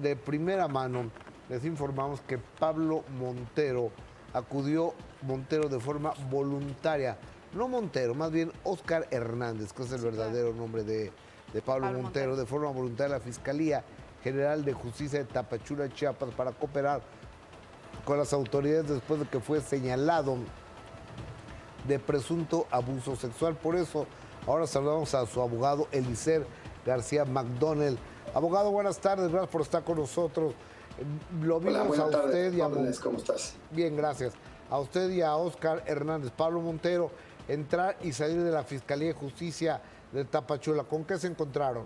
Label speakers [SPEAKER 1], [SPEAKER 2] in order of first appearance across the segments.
[SPEAKER 1] de primera mano les informamos que Pablo Montero acudió de forma voluntaria. No Montero, más bien Óscar Hernández, que es el verdadero nombre de Pablo Montero, de forma voluntaria a la Fiscalía General de Justicia de Tapachula, Chiapas, para cooperar con las autoridades después de que fue señalado de presunto abuso sexual. Por eso, ahora saludamos a su abogado, Elicer García McDonnell. Abogado, buenas tardes, gracias por estar con nosotros. Lo vimos a usted y a...
[SPEAKER 2] ¿Cómo estás?
[SPEAKER 1] Bien, gracias. A usted y a Óscar Hernández. Pablo Montero, entrar y salir de la Fiscalía de Justicia de Tapachula. ¿Con qué se encontraron?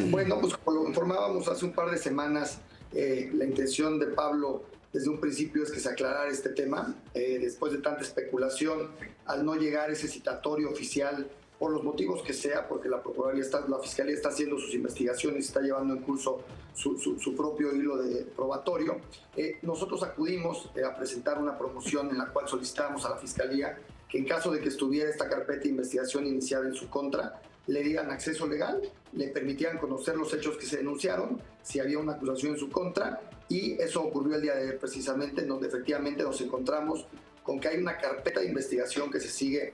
[SPEAKER 2] Bueno, pues como lo informábamos hace un par de semanas, la intención de Pablo desde un principio es que se aclarara este tema. Después de tanta especulación, al no llegar ese citatorio oficial, por los motivos que sea, porque la Fiscalía está haciendo sus investigaciones, está llevando en curso su propio hilo de probatorio, nosotros acudimos a presentar una promoción en la cual solicitábamos a la Fiscalía que en caso de que estuviera esta carpeta de investigación iniciada en su contra, le dieran acceso legal, le permitieran conocer los hechos que se denunciaron, si había una acusación en su contra, y eso ocurrió el día de ayer precisamente, en donde efectivamente nos encontramos con que hay una carpeta de investigación que se sigue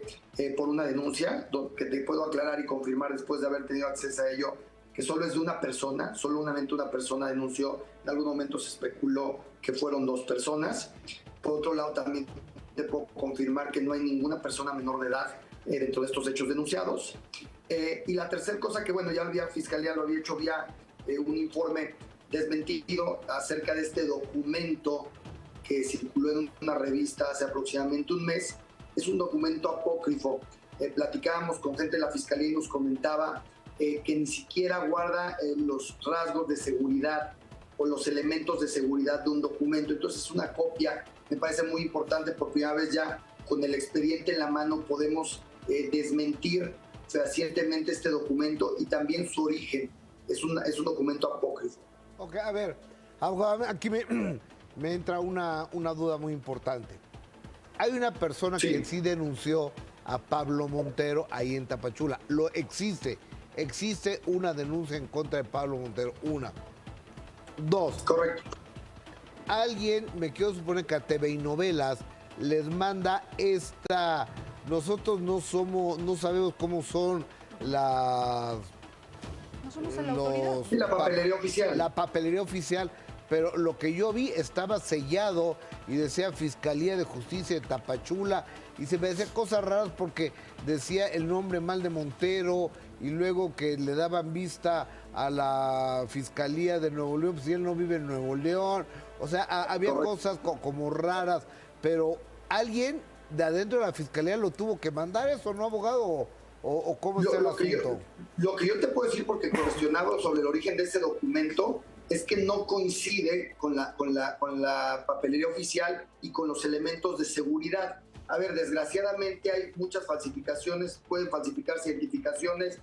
[SPEAKER 2] por una denuncia, que te puedo aclarar y confirmar después de haber tenido acceso a ello, que solo es de una persona, solamente una persona denunció, en algún momento se especuló que fueron 2 personas. Por otro lado, también te puedo confirmar que no hay ninguna persona menor de edad dentro de estos hechos denunciados. Y la tercera cosa que, bueno, ya la Fiscalía lo había hecho vía un informe desmentido acerca de este documento que circuló en una revista hace aproximadamente un mes. Es un documento apócrifo. Platicábamos con gente de la Fiscalía y nos comentaba que ni siquiera guarda los rasgos de seguridad o los elementos de seguridad de un documento. Entonces es una copia, me parece muy importante, por primera vez ya con el expediente en la mano podemos desmentir fehacientemente este documento y también su origen. Es un documento apócrifo.
[SPEAKER 1] Ok, a ver, abogado, aquí me entra una duda muy importante. Hay una persona que sí denunció a Pablo Montero ahí en Tapachula. Existe una denuncia en contra de Pablo Montero. 1. 2.
[SPEAKER 2] Correcto.
[SPEAKER 1] Alguien, me quiero suponer que a TV y Novelas les manda esta... Nosotros no sabemos cómo son las...
[SPEAKER 3] No somos la autoridad.
[SPEAKER 2] La papelería oficial.
[SPEAKER 1] La papelería oficial, pero lo que yo vi estaba sellado y decía Fiscalía de Justicia de Tapachula y se me decía cosas raras porque decía el nombre mal de Montero y luego que le daban vista a la Fiscalía de Nuevo León, pues si él no vive en Nuevo León. O sea, había cosas como raras, pero alguien de adentro de la Fiscalía lo tuvo que mandar, ¿eso no, abogado? ¿O cómo está el asunto?
[SPEAKER 2] Lo que yo te puedo decir, porque cuestionado sobre el origen de ese documento, es que no coincide con la papelería oficial y con los elementos de seguridad. A ver, desgraciadamente hay muchas falsificaciones, pueden falsificarse identificaciones,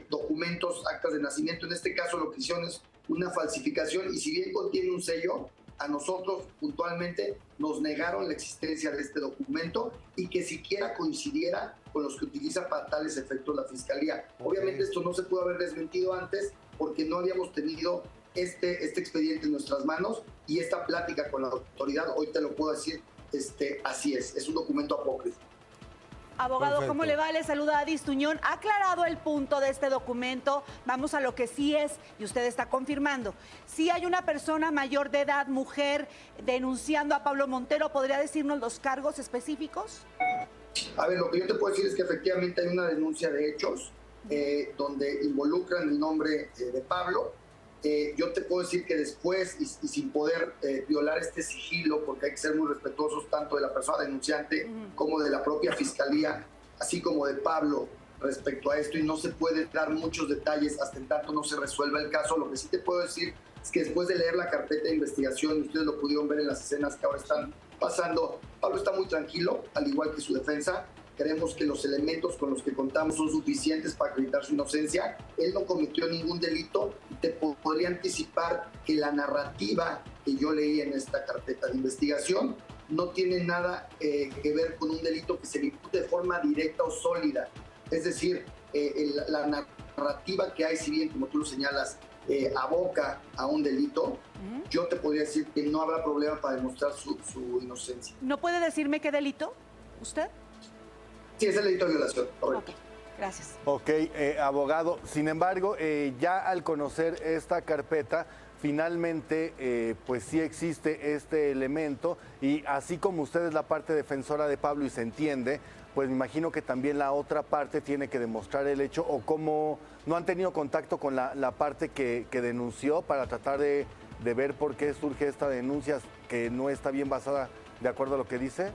[SPEAKER 2] documentos, actas de nacimiento. En este caso lo que hicieron es una falsificación y si bien contiene un sello, a nosotros puntualmente nos negaron la existencia de este documento y que siquiera coincidiera con los que utiliza para tales efectos la Fiscalía. Obviamente esto no se pudo haber desmentido antes porque no habíamos tenido este expediente en nuestras manos y esta plática con la autoridad, hoy te lo puedo decir, así es un documento apócrifo.
[SPEAKER 3] Abogado,
[SPEAKER 1] Perfecto.
[SPEAKER 3] ¿cómo le va? Le saluda Adis Tuñón. Ha aclarado el punto de este documento. Vamos a lo que sí es, y usted está confirmando. Si hay una persona mayor de edad, mujer, denunciando a Pablo Montero, ¿podría decirnos los cargos específicos?
[SPEAKER 2] A ver, lo que yo te puedo decir es que efectivamente hay una denuncia de hechos donde involucran el nombre de Pablo. Yo te puedo decir que después, y sin poder violar este sigilo, porque hay que ser muy respetuosos tanto de la persona denunciante como de la propia Fiscalía, así como de Pablo respecto a esto, y no se puede dar muchos detalles hasta en tanto no se resuelva el caso. Lo que sí te puedo decir es que después de leer la carpeta de investigación, ustedes lo pudieron ver en las escenas que ahora están pasando, Pablo está muy tranquilo, al igual que su defensa. Creemos que los elementos con los que contamos son suficientes para acreditar su inocencia. Él no cometió ningún delito y te podría anticipar que la narrativa que yo leí en esta carpeta de investigación no tiene nada que ver con un delito que se le impute de forma directa o sólida. Es decir, la narrativa que hay, si bien, como tú lo señalas, aboca a un delito, yo te podría decir que no habrá problema para demostrar su inocencia.
[SPEAKER 3] ¿No puede decirme qué delito usted?
[SPEAKER 2] Sí, es el delito de violación, correcto.
[SPEAKER 3] Ok, gracias.
[SPEAKER 4] Ok, abogado, sin embargo, ya al conocer esta carpeta, finalmente, pues sí existe este elemento y así como usted es la parte defensora de Pablo y se entiende, pues me imagino que también la otra parte tiene que demostrar el hecho o cómo no han tenido contacto con la parte que denunció para tratar de ver por qué surge esta denuncia que no está bien basada de acuerdo a lo que dice.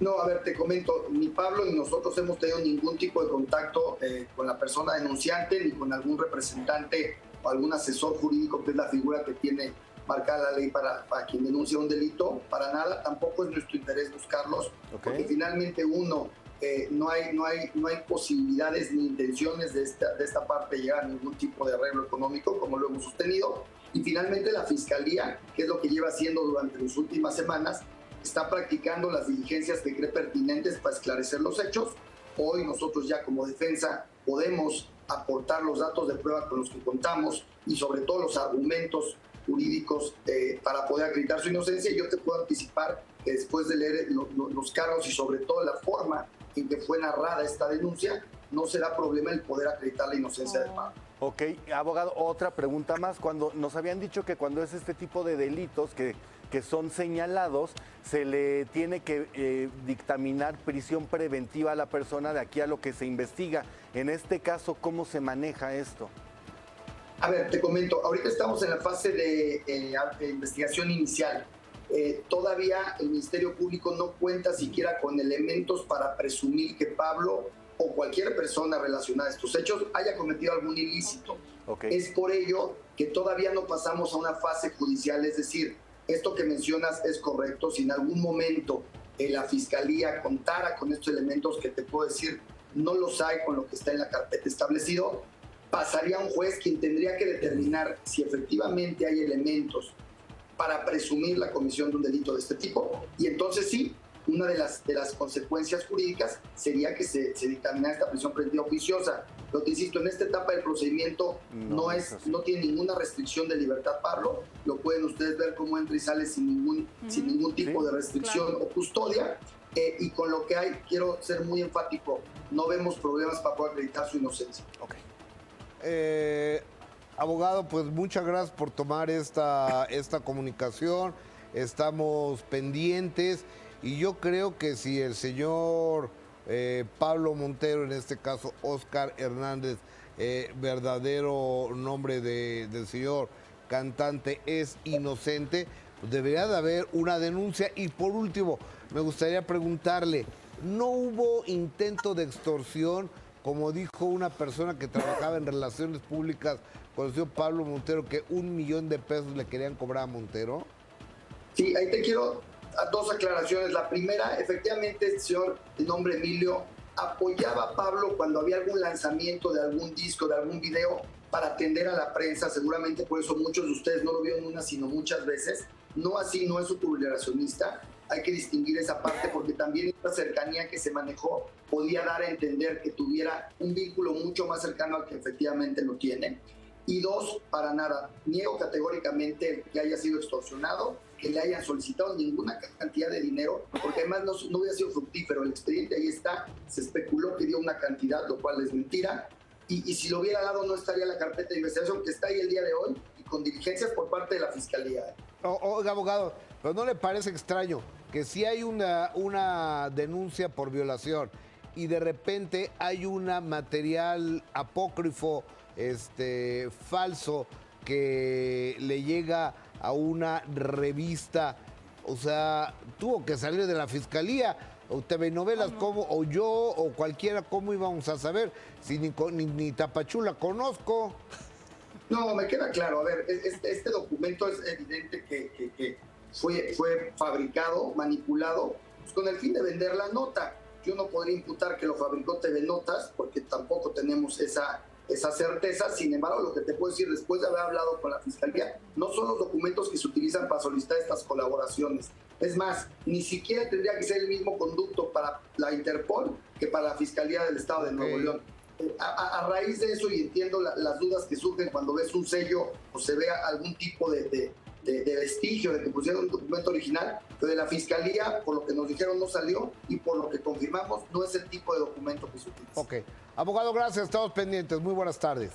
[SPEAKER 2] No, a ver, te comento, ni Pablo ni nosotros hemos tenido ningún tipo de contacto con la persona denunciante ni con algún representante o algún asesor jurídico, que es la figura que tiene marcada la ley para quien denuncia un delito. Para nada, tampoco es nuestro interés buscarlos, porque finalmente no hay posibilidades ni intenciones de esta parte de llegar a ningún tipo de arreglo económico, como lo hemos sostenido. Y finalmente la Fiscalía, que es lo que lleva haciendo durante las últimas semanas, está practicando las diligencias que cree pertinentes para esclarecer los hechos. Hoy nosotros ya como defensa podemos aportar los datos de prueba con los que contamos y sobre todo los argumentos jurídicos para poder acreditar su inocencia. Yo te puedo anticipar que después de leer los cargos y sobre todo la forma en que fue narrada esta denuncia, no será problema el poder acreditar la inocencia de Pablo.
[SPEAKER 4] Ok, abogado, otra pregunta más. Cuando nos habían dicho que cuando es este tipo de delitos que son señalados, se le tiene que dictaminar prisión preventiva a la persona de aquí a lo que se investiga. En este caso, ¿cómo se maneja esto?
[SPEAKER 2] A ver, te comento, ahorita estamos en la fase de investigación inicial. Todavía el Ministerio Público no cuenta siquiera con elementos para presumir que Pablo o cualquier persona relacionada a estos hechos haya cometido algún ilícito.
[SPEAKER 4] Okay.
[SPEAKER 2] Es por ello que todavía no pasamos a una fase judicial, es decir, esto que mencionas es correcto. Si en algún momento la Fiscalía contara con estos elementos que te puedo decir, no los hay con lo que está en la carpeta establecido, pasaría a un juez quien tendría que determinar si efectivamente hay elementos para presumir la comisión de un delito de este tipo. Y entonces sí, una de las consecuencias jurídicas sería que se dictaminara esta prisión preventiva oficiosa. Lo que insisto, en esta etapa del procedimiento no tiene ninguna restricción de libertad, Pablo. Lo pueden ustedes ver cómo entra y sale sin ningún tipo de restricción o custodia. Y con lo que hay, quiero ser muy enfático, no vemos problemas para poder acreditar su inocencia.
[SPEAKER 1] Okay. Abogado, pues muchas gracias por tomar esta comunicación. Estamos pendientes y yo creo que si el señor Pablo Montero, en este caso Óscar Hernández, verdadero nombre del señor cantante, es inocente, pues debería de haber una denuncia. Y por último, me gustaría preguntarle, ¿no hubo intento de extorsión, como dijo una persona que trabajaba en relaciones públicas con el señor Pablo Montero, que $1,000,000 de pesos le querían cobrar a Montero?
[SPEAKER 2] Sí, ahí te quiero dos aclaraciones. La primera, efectivamente, el señor de nombre Emilio apoyaba a Pablo cuando había algún lanzamiento de algún disco, de algún video, para atender a la prensa. Seguramente por eso muchos de ustedes no lo vieron una, sino muchas veces. No así, no es su publicacionista. Hay que distinguir esa parte, porque también esta cercanía que se manejó podía dar a entender que tuviera un vínculo mucho más cercano al que efectivamente lo tiene. Y dos, para nada, niego categóricamente que haya sido extorsionado, que le hayan solicitado ninguna cantidad de dinero, porque además no hubiera sido fructífero. El expediente ahí está, se especuló que dio una cantidad, lo cual es mentira. Y si lo hubiera dado, no estaría la carpeta de investigación que está ahí el día de hoy y con diligencias por parte de la Fiscalía.
[SPEAKER 1] Oiga, abogado, ¿pero no le parece extraño que si hay una denuncia por violación y de repente hay una material apócrifo, falso, que le llega a una revista? O sea, tuvo que salir de la Fiscalía, o TV Novelas, ¿cómo? O yo, o cualquiera, ¿cómo íbamos a saber? Si ni Tapachula conozco.
[SPEAKER 2] No, me queda claro. A ver, este documento es evidente que fue fabricado, manipulado, pues con el fin de vender la nota. Yo no podría imputar que lo fabricó TV Notas, porque tampoco tenemos esa certeza. Sin embargo, lo que te puedo decir, después de haber hablado con la Fiscalía, no son los documentos que se utilizan para solicitar estas colaboraciones. Es más, ni siquiera tendría que ser el mismo conducto para la Interpol que para la Fiscalía del Estado de Nuevo León. A raíz de eso, y entiendo las dudas que surgen cuando ves un sello o se vea algún tipo de vestigio de que pusieron un documento original, pero de la Fiscalía, por lo que nos dijeron, no salió, y por lo que confirmamos, no es el tipo de documento que se utiliza.
[SPEAKER 1] Ok. Abogado, gracias. Estamos pendientes. Muy buenas tardes.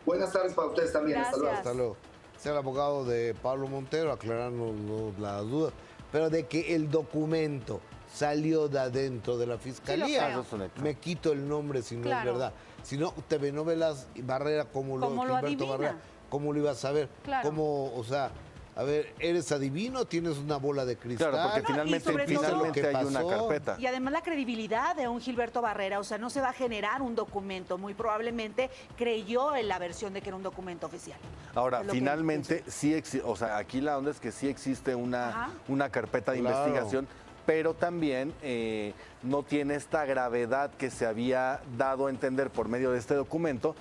[SPEAKER 2] Buenas tardes para ustedes también.
[SPEAKER 3] Gracias.
[SPEAKER 2] Hasta luego.
[SPEAKER 1] Hasta luego. Es el abogado de Pablo Montero, aclararnos las dudas. Pero de que el documento salió de adentro de la Fiscalía,
[SPEAKER 3] creo.
[SPEAKER 4] Eso es un hecho.
[SPEAKER 1] me quito el nombre si no
[SPEAKER 3] Claro.
[SPEAKER 1] es verdad. Si no, TV Novelas Barrera,
[SPEAKER 3] ¿Cómo lo
[SPEAKER 1] Gilberto
[SPEAKER 3] adivina?
[SPEAKER 1] Barrera, ¿cómo lo ibas a saber?
[SPEAKER 3] Claro.
[SPEAKER 1] ¿Cómo, o sea, a ver, ¿eres adivino? ¿Tienes una bola de cristal?
[SPEAKER 4] Claro, porque
[SPEAKER 3] No, y
[SPEAKER 4] finalmente,
[SPEAKER 3] sobre todo-
[SPEAKER 4] finalmente
[SPEAKER 1] ¿Qué
[SPEAKER 4] hay una
[SPEAKER 1] pasó?
[SPEAKER 4] carpeta.
[SPEAKER 3] Y además la credibilidad de un Gilberto Barrera, o sea, no se va a generar un documento, muy probablemente creyó en la versión de que era un documento oficial.
[SPEAKER 4] Ahora,
[SPEAKER 3] Es lo que
[SPEAKER 4] finalmente, sí existe, o sea, aquí la onda es que sí existe
[SPEAKER 3] Ajá.
[SPEAKER 4] una carpeta de
[SPEAKER 1] Claro.
[SPEAKER 4] investigación, pero también no tiene esta gravedad que se había dado a entender por medio de este documento,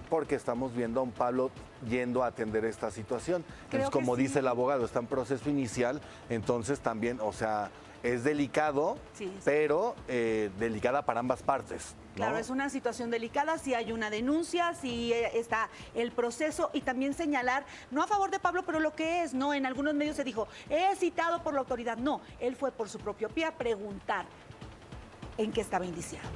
[SPEAKER 4] porque estamos viendo a un Pablo yendo a atender esta situación.
[SPEAKER 3] Creo
[SPEAKER 4] Entonces,
[SPEAKER 3] que
[SPEAKER 4] como
[SPEAKER 3] sí.
[SPEAKER 4] dice el abogado, está en proceso inicial, entonces también, o sea, es delicado,
[SPEAKER 3] Sí, sí.
[SPEAKER 4] pero delicada para ambas partes. ¿no?
[SPEAKER 3] Claro, es una situación delicada, si hay una denuncia, si está el proceso y también señalar, no a favor de Pablo, pero lo que es, ¿no? En algunos medios se dijo, es citado por la autoridad. No, él fue por su propio pie a preguntar en qué estaba indiciado.